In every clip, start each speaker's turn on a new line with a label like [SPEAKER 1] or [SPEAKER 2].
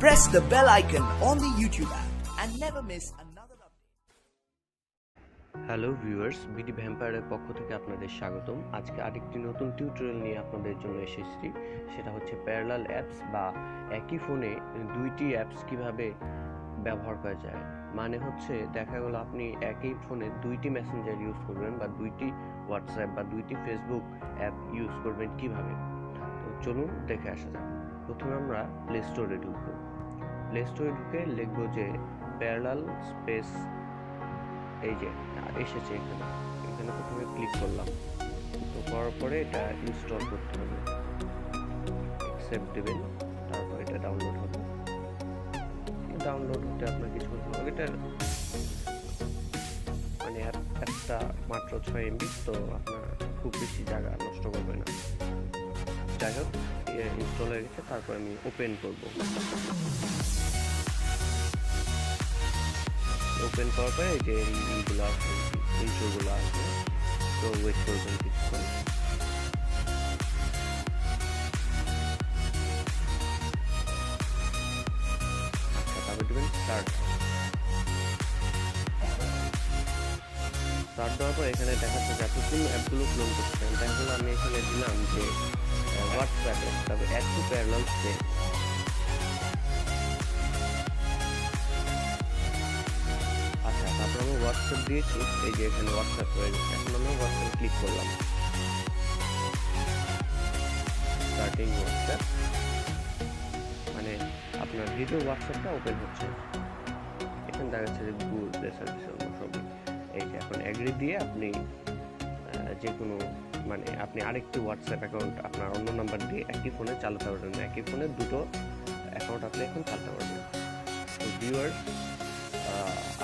[SPEAKER 1] Press the bell icon on the YouTube app and never miss another update.
[SPEAKER 2] Hello viewers, B D ভ্যাম্পায়ারের পক্ষ থেকে আপনাদের স্বাগতম। আজকে আরেকটি নতুন টিউটোরিয়াল নিয়ে আপনাদের জন্য এসেছি। সেটা হচ্ছে প্যারালাল অ্যাপস বা একই ফোনে দুইটি অ্যাপস কিভাবে ব্যবহার করা যায়। মানে হচ্ছে দেখা গেল আপনি একই ফোনে দুইটি মেসেঞ্জার ইউজ করবেন বা দুইটি হোয়াটসঅ্যাপ বা দুইটি ফেসবুক অ্যাপ ইউজ করবেন কিভাবে। তো চলুন দেখে আসা যাক। প্রথমে আমরা প্লে স্টোরে ঢুকবো। প্লে স্টোরে ঢুকে লিখবো যে প্যারালাল স্পেস, এই যে এসেছে এখানে প্রথমে ক্লিক করলাম। তো করার পরে এটা ইনস্টল করতে হবে, অ্যাকসেপ্ট দেবেন, তারপর এটা ডাউনলোড হবে। ডাউনলোড হতে আপনার কিছু করতে হবে। এটা মানে অ্যাপটা মাত্র 6 MB, তো আপনার খুব বেশি জায়গা নষ্ট করবে না। যাই হোক, ইনস্টল হয়ে গেছে। তারপর আমি ওপেন করব। ওপেন করার পরে এই যে এইগুলো আছে, ইন্ট্রোগুলো আছে, তো ওয়েট করবেন কিছুক্ষণ। আচ্ছা, তারপর দেবেন স্টার্ট। স্টার্ট দেওয়ার পর এখানে দেখাচ্ছে যে আপনি কোন অ্যাপগুলো ক্লোন করছেন। তাহলে আমি এখানে দিলাম যে হোয়াটসঅ্যাপ, তারপর অ্যাড টু প্যারালাল স্পেস। আচ্ছা, তারপর আমি হোয়াটসঅ্যাপ দিয়েছি, এই যে এখানে হোয়াটসঅ্যাপ হয়ে গেছে। এখন আমরা হোয়াটসঅ্যাপ ক্লিক করলাম, স্টার্টিং হোয়াটসঅ্যাপ, মানে আপনার ভিডিও হোয়াটসঅ্যাপটা ওপেন হচ্ছে। এখানে দেখা যাচ্ছে যে গুগল প্লে সার্ভিস সবই। এই যে এখন এগ্রি দিয়ে আপনি যে কোনো মানে আপনি আরেকটি হোয়াটসঅ্যাপ অ্যাকাউন্ট আপনার অন্য নাম্বার দিয়ে একই ফোনে চালাতে পারবেন। একই ফোনে দুটো অ্যাকাউন্ট আপনি এখন চালাতে পারবেন। তো ভিউয়ার্স,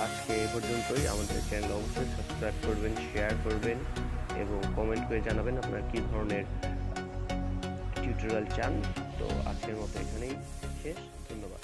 [SPEAKER 2] আজকে এই পর্যন্তই। আমাদের চ্যানেল অবশ্যই সাবস্ক্রাইব করবেন, শেয়ার করবেন এবং কমেন্ট করে জানাবেন আপনারা কী ধরনের টিউটোরিয়াল চান। তো আজকের মতো এখানেই শেষ। ধন্যবাদ।